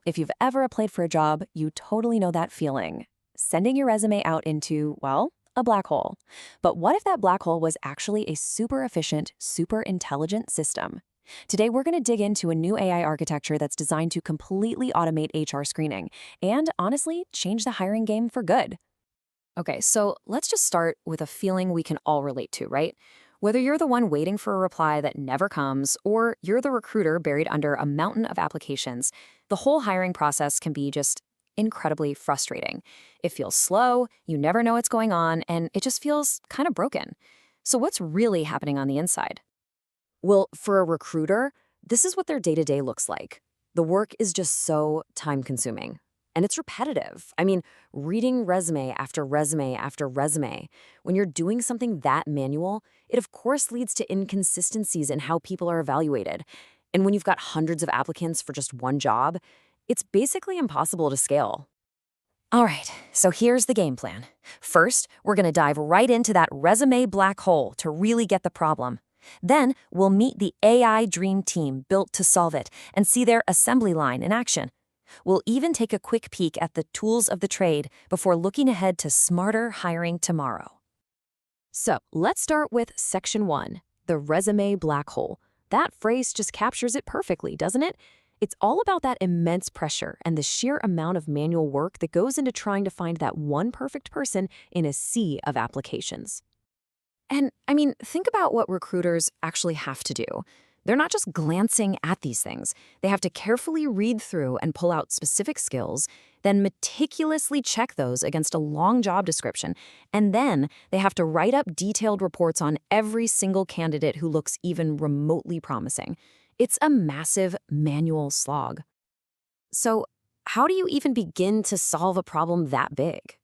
If you've ever applied for a job, you totally know that feeling. Sending your resume out into, well, a black hole. But what if that black hole was actually a super efficient, super intelligent system? Today, we're going to dig into a new AI architecture that's designed to completely automate HR screening and, honestly, change the hiring game for good. Okay, so let's just start with a feeling we can all relate to, right? Whether you're the one waiting for a reply that never comes, or you're the recruiter buried under a mountain of applications, the whole hiring process can be just incredibly frustrating. It feels slow, you never know what's going on, and it just feels kind of broken. So what's really happening on the inside? Well, for a recruiter, this is what their day-to-day looks like. The work is just so time-consuming. And it's repetitive. I mean, reading resume after resume after resume. When you're doing something that manual, it of course leads to inconsistencies in how people are evaluated. And when you've got hundreds of applicants for just one job, it's basically impossible to scale. All right, so here's the game plan. First, we're going to dive right into that resume black hole to really get the problem. Then, we'll meet the AI dream team built to solve it and see their assembly line in action. We'll even take a quick peek at the tools of the trade before looking ahead to smarter hiring tomorrow. So, let's start with Section 1, the resume black hole. That phrase just captures it perfectly, doesn't it? It's all about that immense pressure and the sheer amount of manual work that goes into trying to find that one perfect person in a sea of applications. And, think about what recruiters actually have to do. They're not just glancing at these things. They have to carefully read through and pull out specific skills, then meticulously check those against a long job description, and then they have to write up detailed reports on every single candidate who looks even remotely promising. It's a massive manual slog. So, how do you even begin to solve a problem that big?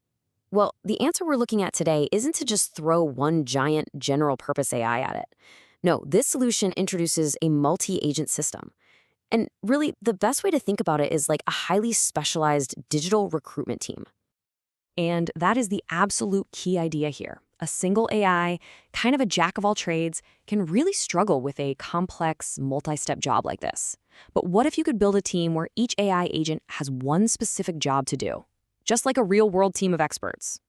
Well, the answer we're looking at today isn't to just throw one giant general-purpose AI at it. No, this solution introduces a multi-agent system. And really, the best way to think about it is like a highly specialized digital recruitment team. And that is the absolute key idea here. A single AI, kind of a jack of all trades, can really struggle with a complex, multi-step job like this. But what if you could build a team where each AI agent has one specific job to do? Just like a real-world team of experts.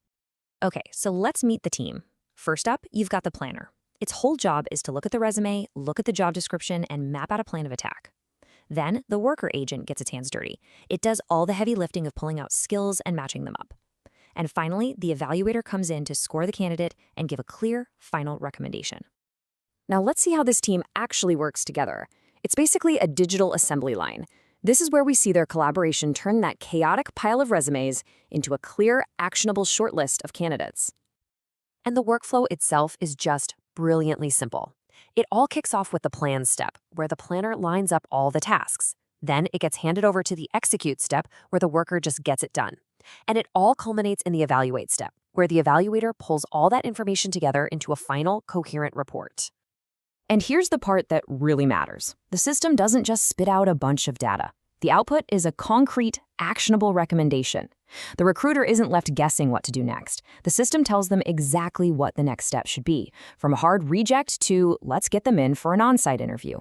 Okay, so let's meet the team. First up, you've got the planner. Its whole job is to look at the resume, look at the job description, and map out a plan of attack. Then, the worker agent gets its hands dirty. It does all the heavy lifting of pulling out skills and matching them up. And finally, the evaluator comes in to score the candidate and give a clear, final recommendation. Now let's see how this team actually works together. It's basically a digital assembly line. This is where we see their collaboration turn that chaotic pile of resumes into a clear, actionable shortlist of candidates. And the workflow itself is just brilliantly simple. It all kicks off with the plan step, where the planner lines up all the tasks. Then it gets handed over to the execute step, where the worker just gets it done. And it all culminates in the evaluate step, where the evaluator pulls all that information together into a final, coherent report. And here's the part that really matters. The system doesn't just spit out a bunch of data. The output is a concrete, actionable recommendation. The recruiter isn't left guessing what to do next. The system tells them exactly what the next step should be, from a hard reject to let's get them in for an on-site interview.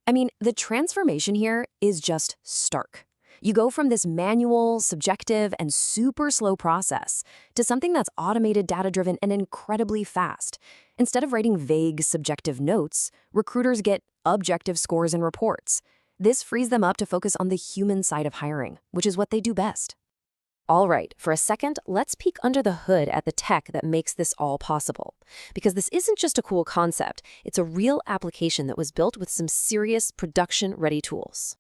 The transformation here is just stark. You go from this manual, subjective, and super slow process to something that's automated, data-driven, and incredibly fast. Instead of writing vague, subjective notes, recruiters get objective scores and reports. This frees them up to focus on the human side of hiring, which is what they do best. All right, for a second, let's peek under the hood at the tech that makes this all possible. Because this isn't just a cool concept, it's a real application that was built with some serious production-ready tools.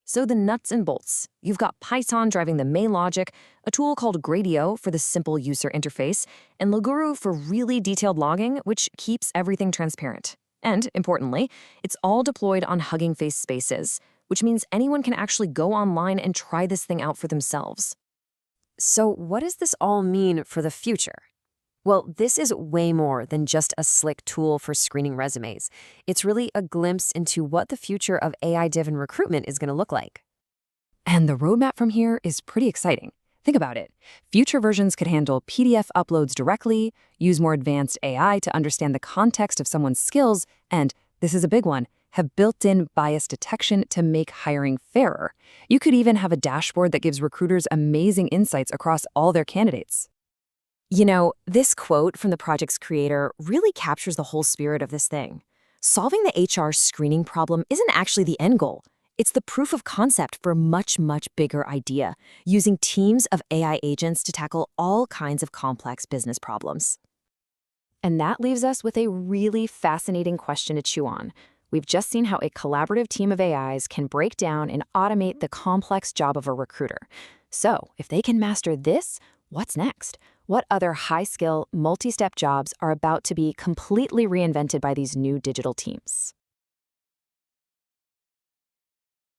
So the nuts and bolts. You've got Python driving the main logic, a tool called Gradio for the simple user interface, and Loguru for really detailed logging, which keeps everything transparent. And, importantly, it's all deployed on Hugging Face spaces, which means anyone can actually go online and try this thing out for themselves. So what does this all mean for the future? Well, this is way more than just a slick tool for screening resumes. It's really a glimpse into what the future of AI-driven recruitment is going to look like. And the roadmap from here is pretty exciting. Think about it. Future versions could handle PDF uploads directly, use more advanced AI to understand the context of someone's skills, and, this is a big one, have built-in bias detection to make hiring fairer. You could even have a dashboard that gives recruiters amazing insights across all their candidates. You know, this quote from the project's creator really captures the whole spirit of this thing. Solving the HR screening problem isn't actually the end goal. It's the proof of concept for a much, much bigger idea, using teams of AI agents to tackle all kinds of complex business problems. And that leaves us with a really fascinating question to chew on. We've just seen how a collaborative team of AIs can break down and automate the complex job of a recruiter. So, if they can master this, what's next? What other high-skill, multi-step jobs are about to be completely reinvented by these new digital teams?